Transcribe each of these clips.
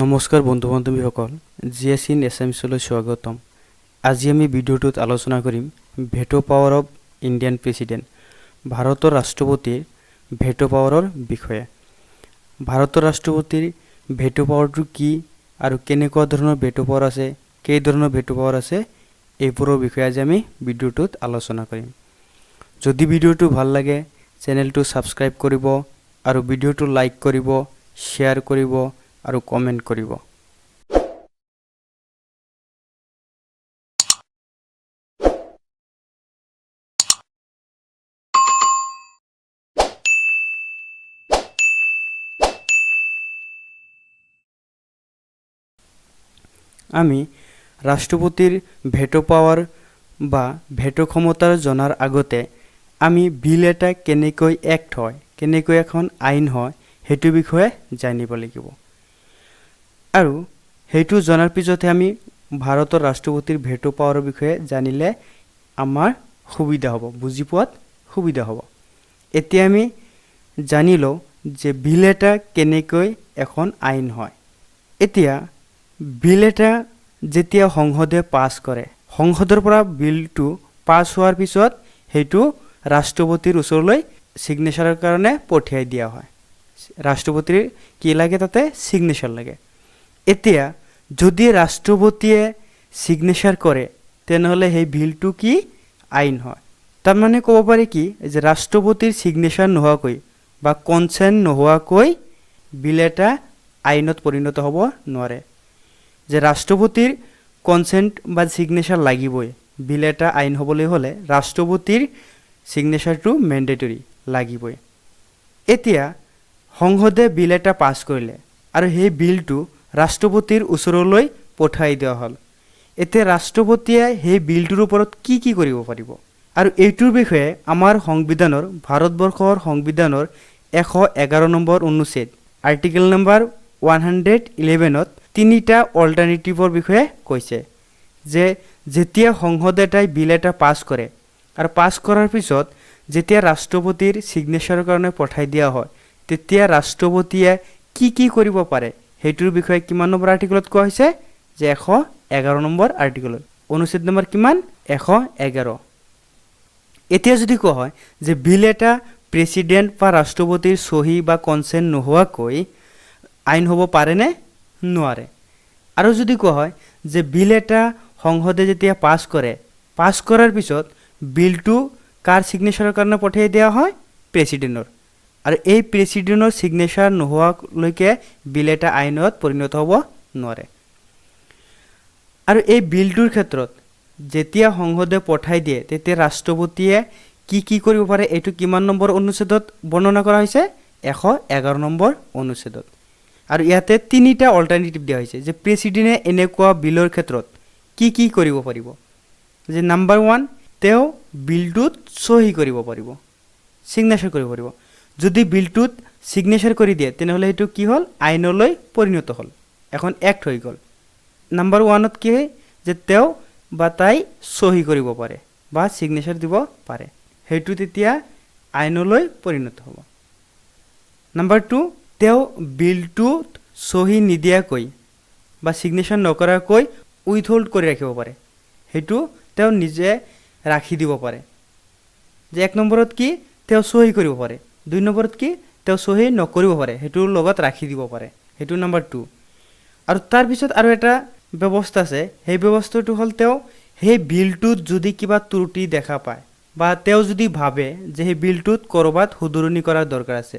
নমস্কাৰ বন্ধু বান্ধৱীসকল, GS in এছামিছলৈ স্বাগতম। আজি আমি ভিডিঅ'টোত আলোচনা কৰিম veto power of Indian president, ভাৰতৰ ৰাষ্ট্ৰপতিৰ ভেটো পাৱাৰৰ বিষয়ে। ভাৰতৰ ৰাষ্ট্ৰপতিৰ ভেটো পাৱাৰটো কি আৰু কেনেকুৱা ধৰণৰ ভেটো পাৱাৰ আছে, কেই ধৰণৰ ভেটো পাৱাৰ আছে, এইবোৰৰ বিষয়ে আজি আমি ভিডিঅ'টোত আলোচনা কৰিম। যদি ভিডিঅ'টো ভাল লাগে চেনেলটো ছাবস্ক্ৰাইব কৰিব আৰু ভিডিঅ'টো লাইক কৰিব, শ্বেয়াৰ কৰিব আৰু কমেণ্ট কৰিব। আমি ৰাষ্ট্ৰপতিৰ ভেটো পাৱাৰ বা ভেটো ক্ষমতা জনাৰ আগতে আমি বিল এটা কেনেকৈ এক্ট হয়, কেনেকৈ এখন আইন হয়, সেইটো বিষয়ে জানিব লাগিব। আৰু সেইটো জনাৰ পিছতহে আমি ভাৰতৰ ৰাষ্ট্ৰপতিৰ ভেটো পাৱাৰৰ বিষয়ে জানিলে আমাৰ সুবিধা হ'ব, বুজি পোৱাত সুবিধা হ'ব। এতিয়া আমি জানি লওঁ যে বিল এটা কেনেকৈ এখন আইন হয়। এতিয়া বিল এটা যেতিয়া সংসদে পাছ কৰে, সংসদৰ পৰা বিলটো পাছ হোৱাৰ পিছত সেইটো ৰাষ্ট্ৰপতিৰ ওচৰলৈ ছিগনেচাৰৰ কাৰণে পঠিয়াই দিয়া হয়। ৰাষ্ট্ৰপতিৰ কি লাগে, তাতে ছিগনেচাৰ লাগে। এতিয়া যদি ৰাষ্ট্ৰপতিয়ে ছিগনেচাৰ কৰে তেনেহ'লে সেই বিলটো কি আইন হয়। তাৰমানে ক'ব পাৰি কি যে ৰাষ্ট্ৰপতিৰ ছিগনেচাৰ নোহোৱাকৈ বা কনচেণ্ট নোহোৱাকৈ বিল এটা আইনত পৰিণত হ'ব নোৱাৰে। যে ৰাষ্ট্ৰপতিৰ কনচেণ্ট বা ছিগনেচাৰ লাগিবই, বিল এটা আইন হ'বলৈ হ'লে ৰাষ্ট্ৰপতিৰ ছিগনেচাৰটো মেণ্ডেটৰী লাগিবই। এতিয়া সংসদে বিল এটা পাছ কৰিলে আৰু সেই বিলটো ৰাষ্ট্ৰপতিৰ ওচৰলৈ পঠাই দিয়া হ'ল। এতিয়া ৰাষ্ট্ৰপতিয়ে সেই বিলটোৰ ওপৰত কি কি কৰিব পাৰিব, আৰু এইটোৰ বিষয়ে আমাৰ সংবিধানৰ, ভাৰতবৰ্ষৰ সংবিধানৰ 111 নম্বৰ অনুচ্ছেদ আৰ্টিকেল নম্বৰ 111ত তিনিটা অল্টাৰনেটিভৰ বিষয়ে কৈছে। যে যেতিয়া সংসদে এটাই বিল এটা পাছ কৰে আৰু পাছ কৰাৰ পিছত যেতিয়া ৰাষ্ট্ৰপতিৰ ছিগনেচাৰৰ কাৰণে পঠাই দিয়া হয়, তেতিয়া ৰাষ্ট্ৰপতিয়ে কি কি কৰিব পাৰে সেইটোৰ বিষয়ে কিমান নম্বৰ আৰ্টিকেলত কোৱা হৈছে, যে 111 নম্বৰ আৰ্টিকেলত। অনুচ্ছেদ নম্বৰ কিমান? 111। এতিয়া যদি কোৱা হয় যে বিল এটা প্ৰেচিডেণ্ট বা ৰাষ্ট্ৰপতিৰ চহী বা কনচেণ্ট নোহোৱাকৈ আইন হ'ব পাৰেনে? নোৱাৰে। আৰু যদি কোৱা হয় যে বিল এটা সংসদে যেতিয়া পাছ কৰে, পাছ কৰাৰ পিছত বিলটো কাৰ ছিগনেচাৰৰ কাৰণে পঠিয়াই দিয়া হয়? প্ৰেচিডেণ্টৰ। আৰু এই প্ৰেচিডেণ্টৰ ছিগনেচাৰ নোহোৱালৈকে বিল এটা আইনত পৰিণত হ'ব নোৱাৰে। আৰু এই বিলটোৰ ক্ষেত্ৰত যেতিয়া সংসদে পঠাই দিয়ে তেতিয়া ৰাষ্ট্ৰপতিয়ে কি কি কৰিব পাৰে, এইটো কিমান নম্বৰ অনুচ্ছেদত বৰ্ণনা কৰা হৈছে? 111 নম্বৰ অনুচ্ছেদত। আৰু ইয়াতে তিনিটা অল্টাৰনেটিভ দিয়া হৈছে যে প্ৰেচিডেণ্টে এনেকুৱা বিলৰ ক্ষেত্ৰত কি কি কৰিব পাৰিব। যে নাম্বাৰ 1, তেওঁ বিলটোত চহী কৰিব পাৰিব, ছিগনেচাৰ কৰিব পাৰিব। যদি বিলটোত ছিগনেচাৰ কৰি দিয়ে তেনেহ'লে সেইটো কি হ'ল? আইনলৈ পৰিণত হ'ল, এখন এক্ট হৈ গ'ল। নাম্বাৰ 1ত কি হয় যে তেওঁ বা তাই চহী কৰিব পাৰে বা ছিগনেচাৰ দিব পাৰে, সেইটো তেতিয়া আইনলৈ পৰিণত হ'ব। নাম্বাৰ 2, তেওঁ বিলটোত চহী নিদিয়াকৈ বা ছিগনেচাৰ নকৰাকৈ উইথহল্ড কৰি ৰাখিব পাৰে, সেইটো তেওঁ নিজে ৰাখি দিব পাৰে। যে 1 নম্বৰত কি? তেওঁ চহী কৰিব পাৰে। 2 নম্বৰত কি? তেওঁ চহী নকৰিব পাৰে, সেইটোৰ লগত ৰাখি দিব পাৰে, সেইটো নাম্বাৰ 2। আৰু তাৰপিছত আৰু এটা ব্যৱস্থা আছে, সেই ব্যৱস্থাটো হ'ল তেওঁ সেই বিলটোত যদি কিবা ত্ৰুটি দেখা পায় বা তেওঁ যদি ভাবে যে সেই বিলটোত ক'ৰবাত শুধৰণি কৰাৰ দৰকাৰ আছে,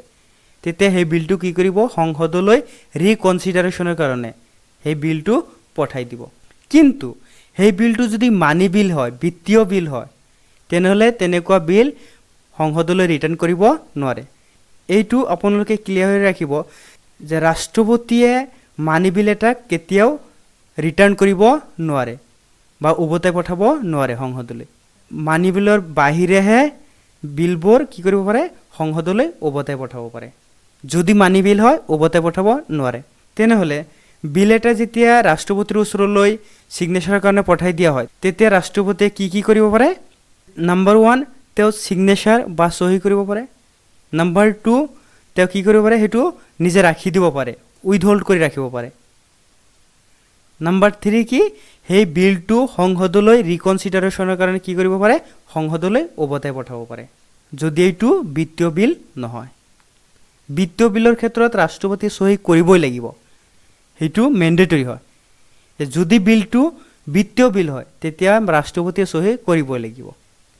তেতিয়া সেই বিলটো কি কৰিব? সংসদলৈ ৰিকনচিডাৰেশ্যনৰ কাৰণে সেই বিলটো পঠাই দিব। কিন্তু সেই বিলটো যদি মানি বিল হয়, বিত্তীয় বিল হয়, তেনেহ'লে তেনেকুৱা বিল সংসদলৈ ৰিটাৰ্ণ কৰিব নোৱাৰে। এইটো আপোনালোকে ক্লিয়াৰ হৈ ৰাখিব যে ৰাষ্ট্ৰপতিয়ে মানি বিল এটা কেতিয়াও ৰিটাৰ্ণ কৰিব নোৱাৰে বা উভতাই পঠাব নোৱাৰে সংসদলৈ। মানি বিলৰ বাহিৰেহে বিলবোৰ কি কৰিব পাৰে? সংসদলৈ উভতাই পঠাব পাৰে। যদি মানি বিল হয় উভতাই পঠাব নোৱাৰে। তেনেহ'লে বিল এটা যেতিয়া ৰাষ্ট্ৰপতিৰ ওচৰলৈ ছিগনেচাৰৰ কাৰণে পঠাই দিয়া হয়, তেতিয়া ৰাষ্ট্ৰপতিয়ে কি কি কৰিব পাৰে? নাম্বাৰ 1, তেওঁ ছিগনেচাৰ বা চহী কৰিব পাৰে। নাম্বাৰ 2, তেওঁ কি কৰিব পাৰে? সেইটো নিজে ৰাখি দিব পাৰে, উইথহল্ড কৰি ৰাখিব পাৰে। নাম্বাৰ 3 কি সেই বিলটো সংসদলৈ ৰিকনচিডাৰেশ্যনৰ কাৰণে কি কৰিব পাৰে সংসদলৈ উভতাই পঠাব পাৰে যদি এইটো বিত্তীয় বিল নহয় বিত্তীয় বিলৰ ক্ষেত্ৰত ৰাষ্ট্ৰপতি সহি কৰিবই লাগিব সেইটো মেন্ডেটৰি হয় যদি বিলটো বিত্তীয় বিল হয় তেতিয়া ৰাষ্ট্ৰপতিয়ে সহি কৰিবই লাগিব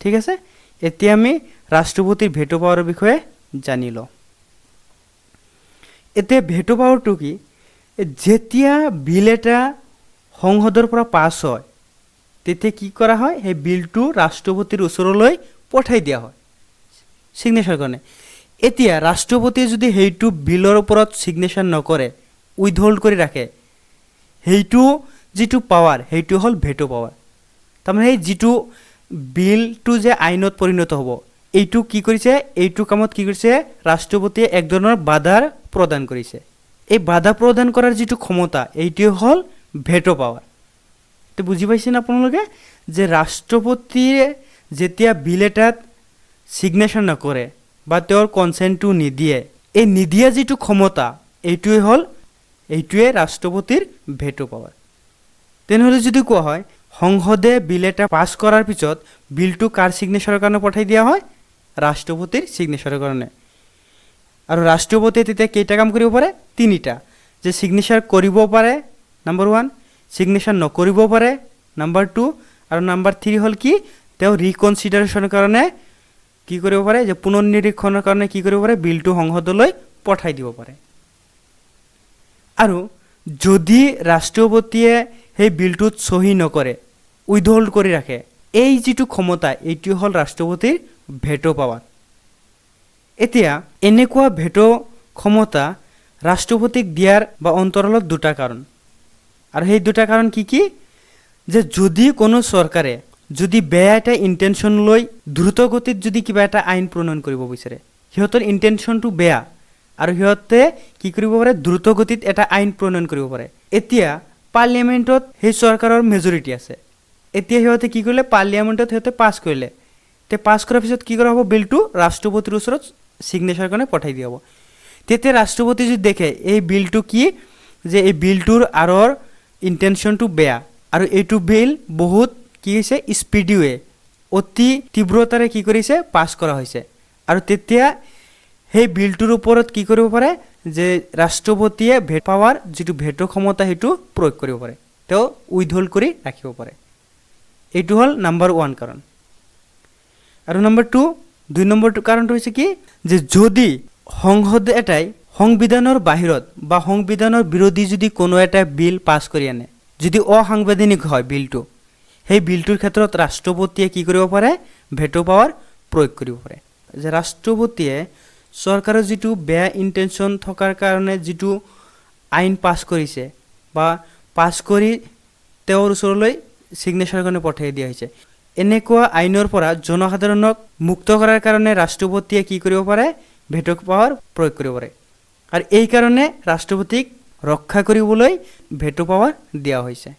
ঠিক আছে এতিয়া আমি ৰাষ্ট্ৰপতিৰ ভেটো পাৱাৰৰ বিষয়ে জানি লওঁ এতিয়া ভেটো পাৱাৰটো কি যেতিয়া বিল এটা সংসদৰ পৰা পাছ হয় তেতিয়া কি কৰা হয় সেই বিলটো ৰাষ্ট্ৰপতিৰ ওচৰলৈ পঠাই দিয়া হয় সিগনেচাৰ কাৰণে এতিয়া ৰাষ্ট্ৰপতিয়ে যদি সেইটো বিলৰ ওপৰত সিগনেচাৰ নকৰে উইথহোল্ড কৰি ৰাখে সেইটো যিটো পাৱাৰ সেইটো হ'ল ভেটো পাৱাৰ তাৰমানে সেই যিটো বিলটো যে আইনত পৰিণত হ'ব এইটো কি কৰিছে এইটো কামত কি কৰিছে ৰাষ্ট্ৰপতিয়ে এক ধৰণৰ বাধাৰ প্ৰদান কৰিছে এই বাধা প্ৰদান কৰাৰ যিটো ক্ষমতা এইটো হ'ল ভেটো পাৱাৰ তো বুজি পাইছেন আপোনালোকে যে ৰাষ্ট্ৰপতিয়ে যেতিয়া বিল এটাত সিগনেচাৰ নকৰে বা তেওঁৰ কনসেন্টটো নিদিয়ে এই নিদিয়া যিটো ক্ষমতা এইটোৱে ৰাষ্ট্ৰপতিৰ ভেটো পাৱাৰ তেনেহ'লে যদি কোৱা হয় সংসদে বিল এটা পাছ কৰাৰ পিছত বিলটো কাৰ সিগনেচাৰৰ কাৰণে পঠাই দিয়া হয় ৰাষ্ট্ৰপতিৰ সিগনেচাৰৰ কাৰণে আৰু ৰাষ্ট্ৰপতিয়ে তেতিয়া কেইটা কাম কৰিব পাৰে তিনিটা যে সিগনেচাৰ কৰিব পাৰে নাম্বাৰ 1 সিগনেচাৰ নকৰিব পাৰে নাম্বাৰ 2 আৰু নাম্বাৰ 3 হ'ল কি তেওঁ ৰিকনচিডাৰেশ্যনৰ কাৰণে কি কৰিব পাৰে যে পুনৰ্নিৰীক্ষণৰ কাৰণে কি কৰিব পাৰে বিলটো সংসদলৈ পঠাই দিব পাৰে আৰু যদি ৰাষ্ট্ৰপতিয়ে সেই বিলটোত সহি নকৰে উইথহোল্ড কৰি ৰাখে এই যিটো ক্ষমতা এইটো হ'ল ৰাষ্ট্ৰপতিৰ ভেটো পাৱাৰ এতিয়া এনেকুৱা ভেটো ক্ষমতা ৰাষ্ট্ৰপতিক দিয়াৰ বা অন্তৰালত দুটা কাৰণ আৰু সেই দুটা কাৰণ কি যে যদি কোনো চৰকাৰে যদি বেয়া এটা ইন্টেনশন লৈ দ্ৰুত গতিত যদি কিবা এটা আইন প্ৰণয়ন কৰিব বিচাৰে সিহঁতৰ ইন্টেনশনটো বেয়া আৰু সিহঁতে কি কৰিব পাৰে দ্ৰুত গতিত এটা আইন প্ৰণয়ন কৰিব পাৰে এতিয়া পাৰ্লিয়ামেন্টত সেই চৰকাৰৰ মেজৰিটি আছে এতিয়া সিহঁতে কি কৰিলে পাৰ্লিয়ামেন্টত সিহঁতে পাছ কৰিলে তে পাছ কৰাৰ পিছত কি কৰা হ'ব বিলটো ৰাষ্ট্ৰপতিৰ ওচৰত সিগনেচাৰ কাৰণে পঠাই দিয়া হ'ব তেতিয়া ৰাষ্ট্ৰপতি যদি দেখে এই বিলটো কি যে এই বিলটোৰ আৰৰ ইন্টেনশনটো বেয়া আৰু এইটো বিল বহুত কি হৈছে স্পিডি অতি তীব্ৰতাৰে কি কৰিছে পাছ কৰা হৈছে আৰু তেতিয়া সেই বিলটোৰ ওপৰত কি কৰিব পাৰে যে ৰাষ্ট্ৰপতিয়ে ভেটো পাৱাৰ যিটো ভেটো ক্ষমতা সেইটো প্ৰয়োগ কৰিব পাৰে তেওঁ উইথহোল্ড কৰি ৰাখিব পাৰে এইটো হ'ল নাম্বাৰ 1 কাৰণ আৰু নাম্বাৰ 2 2 নম্বৰটো কাৰণটো হৈছে কি যে যদি সংসদ এটাই সংবিধানৰ বাহিৰত বা সংবিধানৰ বিৰোধী যদি কোনো এটা বিল পাছ কৰি আনে যদি অসাংবিধানিক হয় বিলটো সেই বিলটোৰ ক্ষেত্ৰত ৰাষ্ট্ৰপতিয়ে কি কৰিব পাৰে ভেটো পাৱাৰ প্ৰয়োগ কৰিব পাৰে যে ৰাষ্ট্ৰপতিয়ে চৰকাৰৰ যিটো বেয়া ইন্টেনশন থকাৰ কাৰণে যিটো আইন পাছ কৰিছে বা পাছ কৰি তেওঁৰ ওচৰলৈ সিগনেচাৰ কাৰণে পঠাই দিয়া হৈছে এনেকুৱা আইনৰ পৰা জনসাধাৰণক মুক্ত কৰাৰ কাৰণে ৰাষ্ট্ৰপতিয়ে কি কৰিব পাৰে ভেটো পাৱাৰ প্ৰয়োগ কৰিব পাৰে আৰু এই কাৰণে ৰাষ্ট্ৰপতিক ৰক্ষা কৰিবলৈ ভেটো পাৱাৰ দিয়া হৈছে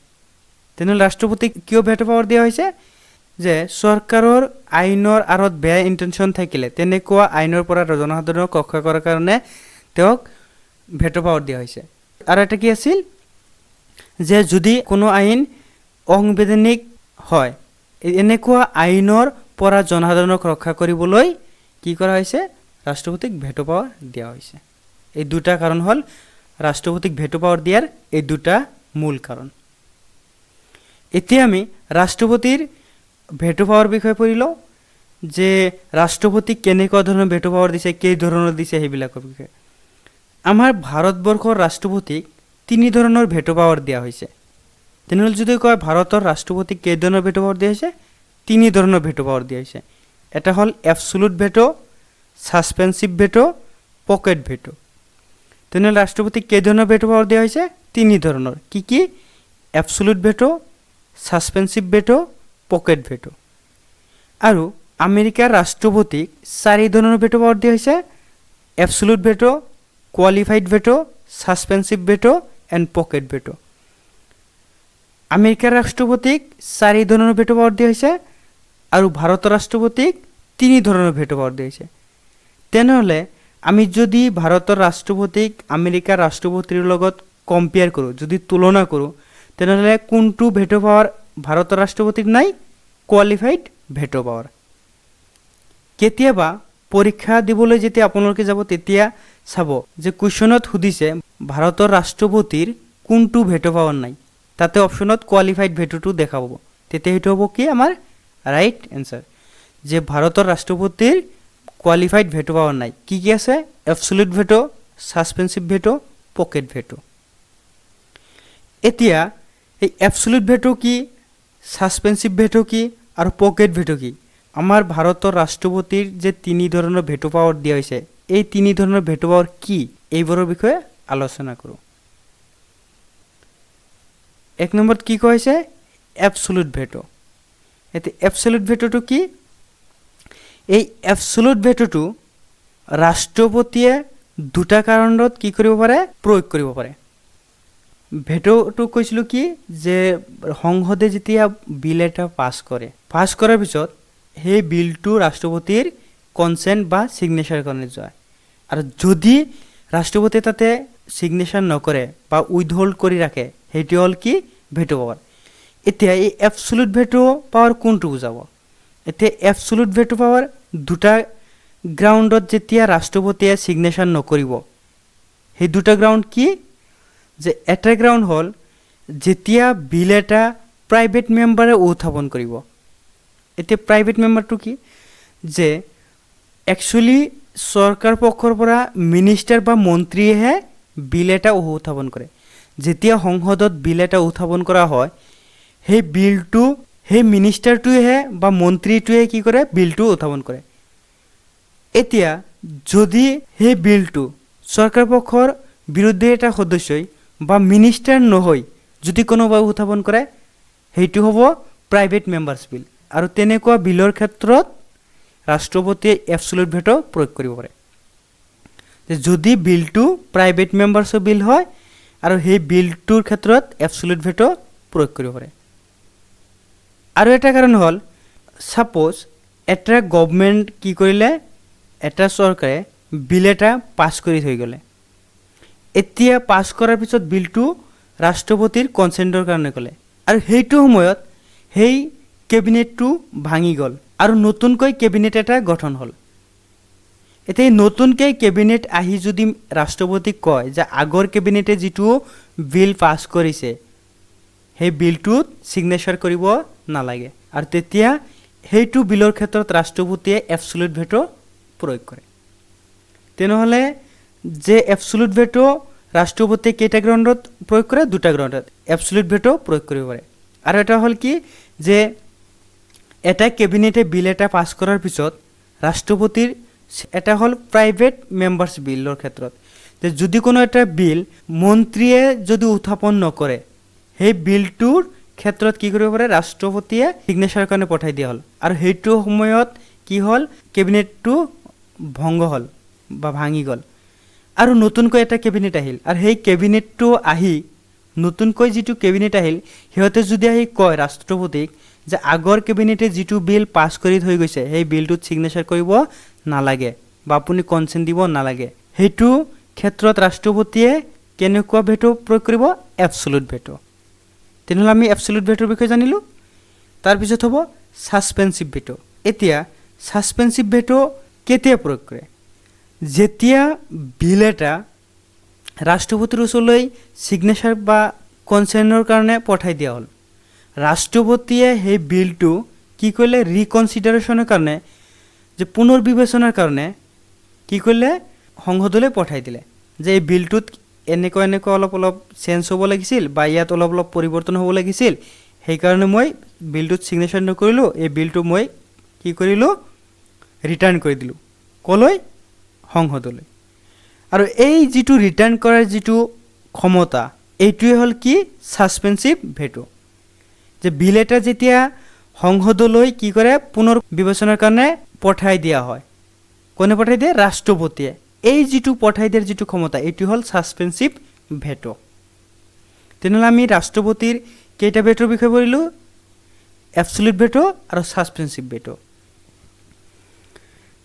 তেনেহ'লে ৰাষ্ট্ৰপতিক কিয় ভেটো পাৱাৰ দিয়া হৈছে যে চৰকাৰৰ আইনৰ আৰত বেয়া ইন্টেনশন থাকিলে তেনেকুৱা আইনৰ পৰা জনসাধাৰণক ৰক্ষা কৰাৰ কাৰণে তেওঁক ভেটো পাৱাৰ দিয়া হৈছে আৰু এটা কি আছিল যে যদি কোনো আইন অসাংবিধানিক হয় এনেকুৱা আইনৰ পৰা জনসাধাৰণক ৰক্ষা কৰিবলৈ কি কৰা হৈছে ৰাষ্ট্ৰপতিক ভেটো পাৱাৰ দিয়া হৈছে এই দুটা কাৰণ হ'ল ৰাষ্ট্ৰপতিক ভেটো পাৱাৰ দিয়াৰ এই দুটা মূল কাৰণ এতিয়া আমি ৰাষ্ট্ৰপতিৰ ভেটো পাৱাৰ বিষয়ে পঢ়ি লওঁ যে ৰাষ্ট্ৰপতিক কেনেকুৱা ধৰণৰ ভেটো পাৱাৰ দিছে কেই ধৰণৰ দিছে সেইবিলাকৰ বিষয়ে আমাৰ ভাৰতবৰ্ষৰ ৰাষ্ট্ৰপতিক 3 ধৰণৰ ভেটো পাৱাৰ দিয়া হৈছে তেনেহ'লে যদি কয় ভাৰতৰ ৰাষ্ট্ৰপতিক কেই ধৰণৰ ভেটো পাৱাৰ দিয়া হৈছে 3 ধৰণৰ ভেটো পাৱাৰ দিয়া হৈছে এটা হ'ল এবছলুট veto suspensive veto pocket veto তেনেহ'লে ৰাষ্ট্ৰপতিক কেই ধৰণৰ ভেটো পাৱাৰ দিয়া হৈছে 3 ধৰণৰ কি absolute veto suspensive veto pocket veto আৰু আমেৰিকাৰ ৰাষ্ট্ৰপতিক 4 ধৰণৰ ভেটো পাৱাৰ দিয়া হৈছে absolute veto qualified veto suspensive veto and pocket veto আমেৰিকাৰ ৰাষ্ট্ৰপতিক 4 ধৰণৰ ভেটো পাৱাৰ দিয়া হৈছে আৰু ভাৰতৰ ৰাষ্ট্ৰপতিক 3 ধৰণৰ ভেটো পাৱাৰ দিয়া হৈছে তেনেহ'লে আমি যদি ভাৰতৰ ৰাষ্ট্ৰপতিক আমেৰিকাৰ ৰাষ্ট্ৰপতিৰ লগত কম্পেয়াৰ কৰোঁ যদি তুলনা কৰোঁ তেনেহ'লে কোনটো ভেটো পাৱাৰ ভাৰতৰ ৰাষ্ট্ৰপতিৰ নাই? Qualified veto power. কেতিয়াবা পৰীক্ষা দিবলৈ যেতিয়া আপোনালোকে যাব তেতিয়া চাব যে কুৱেশ্যনত সুধিছে ভাৰতৰ ৰাষ্ট্ৰপতিৰ কোনটো ভেটো পাৱাৰ নাই, তাতে অপশ্যনত কোৱালিফাইড ভেটোটো দেখা পাব। তেতিয়া সেইটো হ'ব কি আমাৰ ৰাইট এনচাৰ, যে ভাৰতৰ ৰাষ্ট্ৰপতিৰ কোৱালিফাইড ভেটো পাৱাৰ নাই। কি কি আছে? এবছলিউট ভেটো, ছাছপেনচিভ ভেটো, পকেট ভেটো। এতিয়া এই এবছলিউট ভেটো কি, ছাছপেনচিভ ভেটো কি আৰু পকেট ভেটো কি? আমাৰ ভাৰতৰ ৰাষ্ট্ৰপতিৰ যে তিনি ধৰণৰ ভেটো পাৱাৰ দিয়া হৈছে, এই তিনি ধৰণৰ ভেটো পাৱাৰ কি, এইবোৰৰ বিষয়ে আলোচনা কৰোঁ। এক নম্বৰত কি কোৱা হৈছে? এবছলিউট ভেটো। এতিয়া এবছলিউট ভেটোটো কি? এই এবছলিউট ভেটোটো ৰাষ্ট্ৰপতিয়ে দুটা কাৰণত কি কৰিব পাৰে? প্ৰয়োগ কৰিব পাৰে। ভেটোটো কৈছিলোঁ কি, যে সংসদে যেতিয়া বিল এটা পাছ কৰে, পাছ কৰাৰ পিছত সেই বিলটো ৰাষ্ট্ৰপতিৰ কনচেণ্ট বা ছিগনেচাৰ কাৰণে যায়, আৰু যদি ৰাষ্ট্ৰপতিয়ে তাতে ছিগনেচাৰ নকৰে বা উইথহল্ড কৰি ৰাখে, সেইটো হ'ল কি? Veto power. এতিয়া এই এবছলিউট ভেটো পাৱাৰ কোনটো বুজাব? এতিয়া এবছলিউট ভেটো পাৱাৰ দুটা গ্ৰাউণ্ডত যেতিয়া ৰাষ্ট্ৰপতিয়ে ছিগনেচাৰ নকৰিব, সেই দুটা গ্ৰাউণ্ড কি? যে এটা গ্ৰাউণ্ড হ'ল যেতিয়া বিল এটা প্ৰাইভেট মেম্বাৰে উত্থাপন কৰিব। এতিয়া প্ৰাইভেট মেম্বাৰটো কি? যে একচুৱেলি চৰকাৰ পক্ষৰ পৰা মিনিষ্টাৰ বা মন্ত্ৰীয়েহে বিল এটা উত্থাপন কৰে। যেতিয়া সংসদত বিল এটা উত্থাপন কৰা হয়, সেই বিলটো সেই মিনিষ্টাৰটোৱেহে বা মন্ত্ৰীটোৱে কি কৰে? বিলটো উত্থাপন কৰে। এতিয়া যদি সেই বিলটো চৰকাৰ পক্ষৰ বিৰুদ্ধে এটা সদস্যই বা মিনিষ্টাৰ নহয় যদি কোনোবাই উত্থাপন কৰে, সেইটো হ'ব প্ৰাইভেট মেম্বাৰ্ছ বিল, আৰু তেনেকুৱা বিলৰ ক্ষেত্ৰত ৰাষ্ট্ৰপতিয়ে এবছলিউট ভেটো প্ৰয়োগ কৰিব পাৰে। যদি বিলটো প্ৰাইভেট মেম্বাৰ্ছৰ বিল হয় আৰু সেই বিলটোৰ ক্ষেত্ৰত এবছলিউট ভেটো প্ৰয়োগ কৰিব পাৰে। আৰু এটা কাৰণ হ'ল, ছাপ'জ এটা গভমেণ্ট কি কৰিলে, এটা চৰকাৰে বিল এটা পাছ কৰি থৈ গ'লে, এতিয়া পাছ কৰাৰ পিছত বিলটো ৰাষ্ট্ৰপতিৰ কনচেণ্টৰ কাৰণে ক'লে, আৰু সেইটো সময়ত সেই কেবিনেটটো ভাঙি গ'ল আৰু নতুনকৈ কেবিনেট এটা গঠন হ'ল। এতিয়া নতুনকৈ কেবিনেট আহি যদি ৰাষ্ট্ৰপতিক কয় যে আগৰ কেবিনেটে যিটো বিল পাছ কৰিছে সেই বিলটোত ছিগনেচাৰ কৰিব নালাগে, আৰু তেতিয়া সেইটো বিলৰ ক্ষেত্ৰত ৰাষ্ট্ৰপতিয়ে এবছলিউট ভেটো প্ৰয়োগ কৰে। তেনেহ'লে যে এবছলিউট ভেটো ৰাষ্ট্ৰপতিয়ে কেইটা গ্ৰাউণ্ডত প্ৰয়োগ কৰে? দুটা গ্ৰাউণ্ডত এবছলিউট ভেটো প্ৰয়োগ কৰিব পাৰে। আৰু এটা হ'ল কি, যে এটা কেবিনেটে বিল এটা পাছ কৰাৰ পিছত ৰাষ্ট্ৰপতিৰ এটা হ'ল প্ৰাইভেট মেম্বাৰ্ছ বিলৰ ক্ষেত্ৰত, যে যদি কোনো এটা বিল মন্ত্ৰীয়ে যদি উত্থাপন নকৰে, সেই বিলটোৰ ক্ষেত্ৰত কি কৰিব পাৰে? ৰাষ্ট্ৰপতিয়ে ছিগনেচাৰৰ কাৰণে পঠাই দিয়া হ'ল, আৰু সেইটো সময়ত কি হ'ল? কেবিনেটটো ভংগ হ'ল বা ভাঙি গ'ল, আৰু নতুনকৈ এটা কেবিনেট আহিল, আৰু সেই কেবিনেটটো আহি নতুনকৈ যিটো কেবিনেট আহিল, সিহঁতে যদি আহি কয় ৰাষ্ট্ৰপতিক যে আগৰ কেবিনেটে যিটো বিল পাছ কৰি থৈ গৈছে সেই বিলটোত ছিগনেচাৰ কৰিব নালাগে বা আপুনি কনচেণ্ট দিব নালাগে, সেইটো ক্ষেত্ৰত ৰাষ্ট্ৰপতিয়ে কেনেকুৱা ভেটো প্ৰয়োগ কৰিব? এবছলিউট ভেটো। তেনেহ'লে আমি এবছলিউট ভেটোৰ বিষয়ে জানিলোঁ। তাৰপিছত হ'ব ছাছপেনচিভ ভেটো। এতিয়া ছাছপেনচিভ ভেটো কেতিয়া প্ৰয়োগ কৰে? যেতিয়া বিল এটা ৰাষ্ট্ৰপতিৰ ওচৰলৈ ছিগনেচাৰ বা কনচেণ্টৰ কাৰণে পঠাই দিয়া হ'ল, ৰাষ্ট্ৰপতিয়ে সেই বিলটো কি কৰিলে? ৰিকনচিডাৰেশ্যনৰ কাৰণে, যে পুনৰ বিবেচনাৰ কাৰণে কি কৰিলে? সংসদলৈ পঠাই দিলে, যে এই বিলটোত এনেকুৱা অলপ চেঞ্জ হ'ব লাগিছিল বা ইয়াত অলপ পৰিৱৰ্তন হ'ব লাগিছিল, সেইকাৰণে মই বিলটোত ছিগনেচাৰ নকৰিলোঁ, এই বিলটো মই কি কৰিলোঁ? ৰিটাৰ্ণ কৰি দিলোঁ। ক'লৈ? সংসদলৈ। আৰু এই যিটো ৰিটাৰ্ণ কৰাৰ যিটো ক্ষমতা, এইটোৱে হ'ল কি? ছাছপেনচিভ ভেটো। যে বিল এটা যেতিয়া সংসদলৈ কি কৰে? পুনৰ বিবেচনাৰ কাৰণে পঠাই দিয়া হয়, কোনে পঠাই দিয়ে? ৰাষ্ট্ৰপতিয়ে। এই যিটো পঠাই দিয়াৰ যিটো ক্ষমতা, এইটো হ'ল ছাছপেনচিভ ভেটো। তেনেহ'লে আমি ৰাষ্ট্ৰপতিৰ কেইটা ভেটোৰ বিষয়ে পঢ়িলোঁ? এবছলিউট ভেটো আৰু ছাছপেনচিভ ভেটো।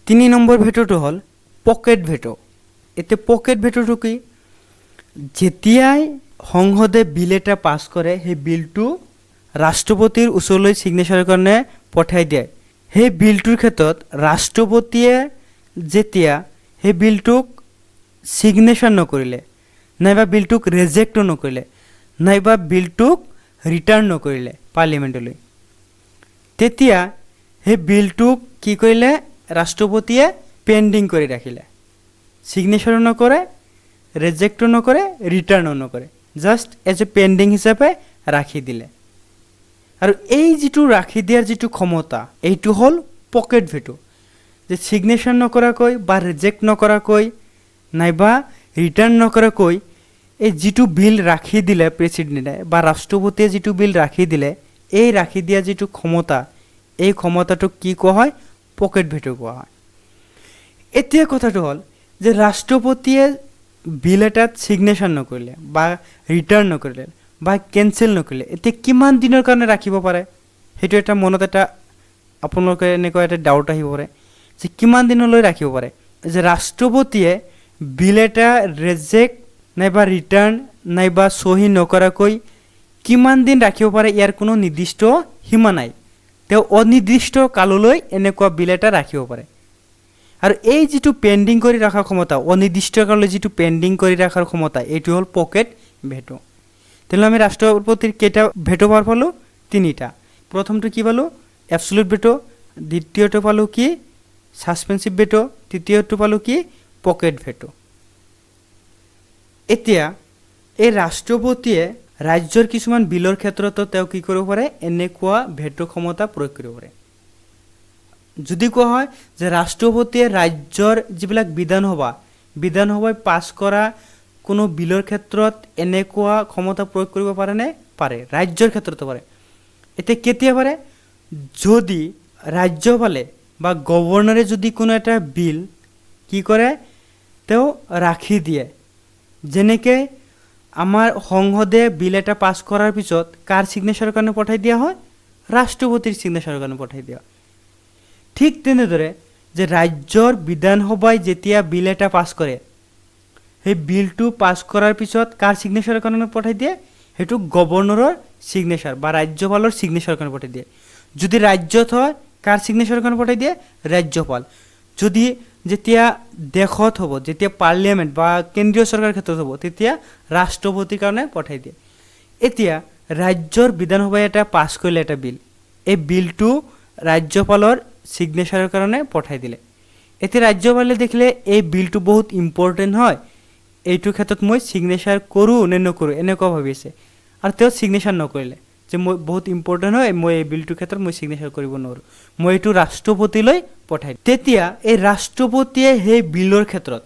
3 নম্বৰ ভেটোটো হ'ল পকেট ভেটো। এতিয়া পকেট ভেটোটো কি? যেতিয়াই সংসদে বিল এটা পাছ কৰে, সেই বিলটো ৰাষ্ট্ৰপতিৰ ওচৰলৈ ছিগনেচাৰৰ কাৰণে পঠাই দিয়ে। সেই বিলটোৰ ক্ষেত্ৰত ৰাষ্ট্ৰপতিয়ে যেতিয়া সেই বিলটোক ছিগনেচাৰ নকৰিলে, নাইবা বিলটোক ৰিজেক্টো নকৰিলে, নাইবা বিলটোক ৰিটাৰ্ণ নকৰিলে পাৰ্লিমেণ্টলৈ, তেতিয়া সেই বিলটোক কি কৰিলে, ৰাষ্ট্ৰপতিয়ে পেণ্ডিং কৰি ৰাখিলে। ছিগনেচাৰো নকৰে, ৰিজেক্টো নকৰে, ৰিটাৰ্ণো নকৰে, জাষ্ট এজ এ পেণ্ডিং হিচাপে ৰাখি দিলে। আৰু এই যিটো ৰাখি দিয়াৰ যিটো ক্ষমতা, এইটো হ'ল পকেট ভেটো। যে ছিগনেচাৰ নকৰাকৈ বা ৰিজেক্ট নকৰাকৈ নাইবা ৰিটাৰ্ণ নকৰাকৈ এই যিটো বিল ৰাখি দিলে প্ৰেচিডেণ্টে বা ৰাষ্ট্ৰপতিয়ে যিটো বিল ৰাখি দিলে, এই ৰাখি দিয়া যিটো ক্ষমতা, এই ক্ষমতাটোক কি কোৱা হয়, পকেট ভেটো কোৱা হয়। এতিয়া কথাটো হ'ল যে ৰাষ্ট্ৰপতিয়ে বিল এটাত ছিগনেচাৰ নকৰিলে বা ৰিটাৰ্ণ নকৰিলে বা কেঞ্চেল নকৰিলে, এতিয়া কিমান দিনৰ কাৰণে ৰাখিব পাৰে? সেইটো এটা মনত এটা আপোনালোকে এনেকুৱা এটা ডাউট আহিব পাৰে যে কিমান দিনলৈ ৰাখিব পাৰে। যে ৰাষ্ট্ৰপতিয়ে বিল এটা ৰিজেক্ট নাইবা ৰিটাৰ্ণ নাইবা চহী নকৰাকৈ কিমান দিন ৰাখিব পাৰে, ইয়াৰ কোনো নিৰ্দিষ্ট সীমা নাই। তেওঁ অনিৰ্দিষ্ট কাললৈ এনেকুৱা বিল এটা ৰাখিব পাৰে। আৰু এই যিটো পেণ্ডিং কৰি ৰখাৰ ক্ষমতা, অনিৰ্দিষ্ট কাললৈ যিটো পেণ্ডিং কৰি ৰখাৰ ক্ষমতা, এইটো হ'ল পকেট ভেটো। তেনেহ'লে আমি ৰাষ্ট্ৰপতিৰ কেইটা ভেটো পাৱাৰ পালোঁ? তিনিটা। প্ৰথমটো কি পালোঁ? এবছলুট ভেটো। দ্বিতীয়টো পালোঁ কি? ছাছপেনচিভ ভেটো। তৃতীয়টো পালোঁ কি? Pocket veto. এতিয়া এই ৰাষ্ট্ৰপতিয়ে ৰাজ্যৰ কিছুমান বিলৰ ক্ষেত্ৰতো তেওঁ কি কৰিব পাৰে, এনেকুৱা ভেটো ক্ষমতা প্ৰয়োগ কৰিব পাৰে। যদি কোৱা হয় যে ৰাষ্ট্ৰপতিয়ে ৰাজ্যৰ যিবিলাক বিধানসভাই পাছ কৰা কোনো বিলৰ ক্ষেত্ৰত এনেকুৱা ক্ষমতা প্ৰয়োগ কৰিব পাৰেনে? পাৰে, ৰাজ্যৰ ক্ষেত্ৰতো পাৰে। এতিয়া কেতিয়া পাৰে? যদি ৰাজ্যপালে বা গভৰ্ণৰে যদি কোনো এটা বিল কি কৰে, তেওঁ ৰাখি দিয়ে। যেনেকৈ আমাৰ সংসদে বিল এটা পাছ কৰাৰ পিছত কাৰ ছিগনেচাৰৰ কাৰণে পঠাই দিয়া হয়? ৰাষ্ট্ৰপতিৰ ছিগনেচাৰৰ কাৰণে পঠাই দিয়া হয়। ঠিক তেনেদৰে যে ৰাজ্যৰ বিধানসভাই যেতিয়া বিল এটা পাছ কৰে, সেই বিলটো পাছ কৰাৰ পিছত কাৰ ছিগনেচাৰৰ কাৰণে পঠাই দিয়ে? সেইটো গভৰ্ণৰৰ ছিগনেচাৰ বা ৰাজ্যপালৰ ছিগনেচাৰৰ কাৰণে পঠাই দিয়ে। যদি ৰাজ্যত হয়, কাৰ ছিগনেচাৰৰ কাৰণে পঠাই দিয়ে? ৰাজ্যপাল। যদি যেতিয়া দেশত হ'ব, যেতিয়া পাৰ্লিয়ামেণ্ট বা কেন্দ্ৰীয় চৰকাৰৰ ক্ষেত্ৰত হ'ব, তেতিয়া ৰাষ্ট্ৰপতিৰ কাৰণে পঠাই দিয়ে। এতিয়া ৰাজ্যৰ বিধানসভাই এটা পাছ কৰিলে এটা বিল, এই বিলটো ৰাজ্যপালৰ ছিগনেচাৰৰ কাৰণে পঠাই দিলে। এতিয়া ৰাজ্যপালে দেখিলে এই বিলটো বহুত ইম্পৰ্টেণ্ট হয়, এইটোৰ ক্ষেত্ৰত মই ছিগনেচাৰ কৰোঁ নে নকৰোঁ এনেকুৱা ভাবিছে, আৰু তেওঁ ছিগনেচাৰ নকৰিলে যে মই বহুত ইম্পৰ্টেণ্ট হয়, মই এই বিলটোৰ ক্ষেত্ৰত মই ছিগনেচাৰ কৰিব নোৱাৰোঁ, মই এইটো ৰাষ্ট্ৰপতিলৈ পঠাই দিম। তেতিয়া এই ৰাষ্ট্ৰপতিয়ে সেই বিলৰ ক্ষেত্ৰত,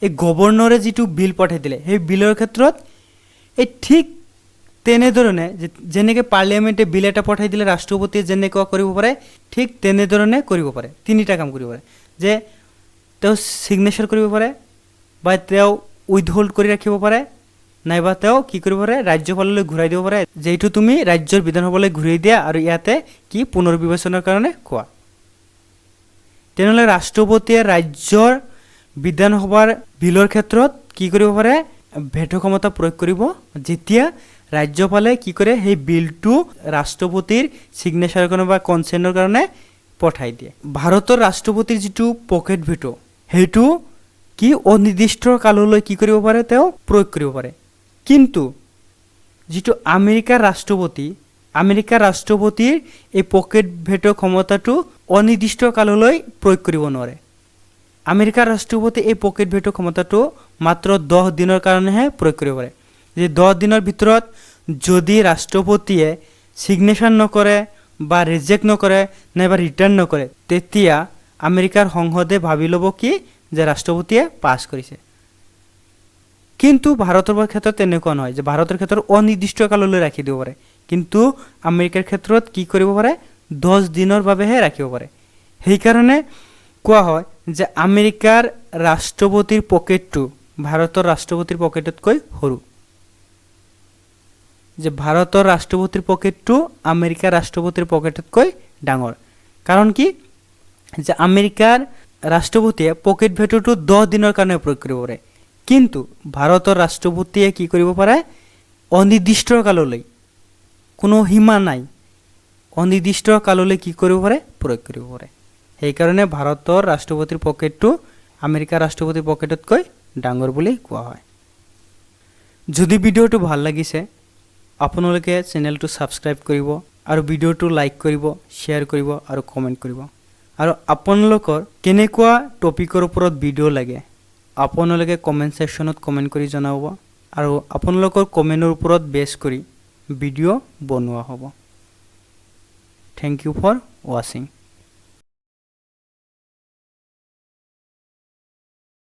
এই গভৰ্ণৰে যিটো বিল পঠাই দিলে, সেই বিলৰ ক্ষেত্ৰত এই ঠিক তেনেধৰণে যেনেকৈ পাৰ্লিয়ামেণ্টে বিল এটা পঠাই দিলে ৰাষ্ট্ৰপতিয়ে যেনেকুৱা কৰিব পাৰে, ঠিক তেনেধৰণে কৰিব পাৰে। তিনিটা কাম কৰিব পাৰে। যে তেওঁ ছিগনেচাৰ কৰিব পাৰে, বা তেওঁ উইথহল্ড কৰি ৰাখিব পাৰে, নাইবা তেওঁ কি কৰিব পাৰে, ৰাজ্যপাললৈ ঘূৰাই দিব পাৰে, যে এইটো তুমি ৰাজ্যৰ বিধানসভালৈ ঘূৰাই দিয়া আৰু ইয়াতে কি পুনৰ বিবেচনাৰ কাৰণে কোৱা। তেনেহ'লে ৰাষ্ট্ৰপতিয়ে ৰাজ্যৰ বিধানসভাৰ বিলৰ ক্ষেত্ৰত কি কৰিব পাৰে, ভেটো ক্ষমতা প্ৰয়োগ কৰিব, যেতিয়া ৰাজ্যপালে কি কৰে, সেই বিলটো ৰাষ্ট্ৰপতিৰ ছিগনেচাৰৰ কাৰণে বা কনচেণ্টৰ কাৰণে পঠাই দিয়ে। ভাৰতৰ ৰাষ্ট্ৰপতিৰ যিটো পকেট ভেটো, সেইটো কি অনিৰ্দিষ্ট কাললৈ কি কৰিব পাৰে, তেওঁ প্ৰয়োগ কৰিব পাৰে। কিন্তু যিটো আমেৰিকাৰ ৰাষ্ট্ৰপতিৰ এই পকেট ভেটো ক্ষমতাটো অনিৰ্দিষ্ট কাললৈ প্ৰয়োগ কৰিব নোৱাৰে। আমেৰিকাৰ ৰাষ্ট্ৰপতি এই পকেট ভেটো ক্ষমতাটো মাত্ৰ 10 দিনৰ কাৰণেহে প্ৰয়োগ কৰিব পাৰে। যে 10 দিনৰ ভিতৰত যদি ৰাষ্ট্ৰপতিয়ে ছিগনেচাৰ নকৰে বা ৰিজেক্ট নকৰে নাইবা ৰিটাৰ্ণ নকৰে, তেতিয়া আমেৰিকাৰ সংসদে ভাবি ল'ব কি, যে ৰাষ্ট্ৰপতিয়ে পাছ কৰিছে। কিন্তু ভাৰতৰ ক্ষেত্ৰত তেনেকুৱা নহয়, যে ভাৰতৰ ক্ষেত্ৰত অনিৰ্দিষ্ট কাললৈ ৰাখি দিব পাৰে, কিন্তু আমেৰিকাৰ ক্ষেত্ৰত কি কৰিব পাৰে, 10 দিনৰ বাবেহে ৰাখিব পাৰে। সেইকাৰণে কোৱা হয় যে আমেৰিকাৰ ৰাষ্ট্ৰপতিৰ পকেটটো ভাৰতৰ ৰাষ্ট্ৰপতিৰ পকেটতকৈ সৰু। যে ভাৰতৰ ৰাষ্ট্ৰপতিৰ পকেটটো আমেৰিকাৰ ৰাষ্ট্ৰপতিৰ পকেটতকৈ ডাঙৰ। কাৰণ কি, যে আমেৰিকাৰ ৰাষ্ট্ৰপতিয়ে পকেট ভেটোটো 10 দিনৰ কাৰণে প্ৰয়োগ কৰিব পাৰে, কিন্তু ভাৰতৰ ৰাষ্ট্ৰপতিয়ে কি কৰিব পাৰে, অনিৰ্দিষ্ট কাললৈ, কোনো সীমা নাই, অনিৰ্দিষ্ট কাললৈ কি কৰিব পাৰে, প্ৰয়োগ কৰিব পাৰে। সেইকাৰণে ভাৰতৰ ৰাষ্ট্ৰপতিৰ পকেটটো আমেৰিকাৰ ৰাষ্ট্ৰপতিৰ পকেটতকৈ ডাঙৰ বুলি কোৱা হয়। যদি ভিডিঅ'টো ভাল লাগিছে আপোনালোকে চেনেলটো ছাবস্ক্ৰাইব কৰিব আৰু ভিডিঅ'টো লাইক কৰিব, শ্বেয়াৰ কৰিব আৰু কমেণ্ট কৰিব। আৰু আপোনালোকৰ কেনেকুৱা টপিকৰ ওপৰত ভিডিঅ' লাগে আপোনালোকে কমেণ্ট ছেকশ্যনত কমেণ্ট কৰি জনাব আৰু আপোনালোকৰ কমেণ্টৰ ওপৰত বেছ কৰি ভিডিঅ' বনোৱা হ'ব। থেংক ইউ ফৰ ৱাচিং।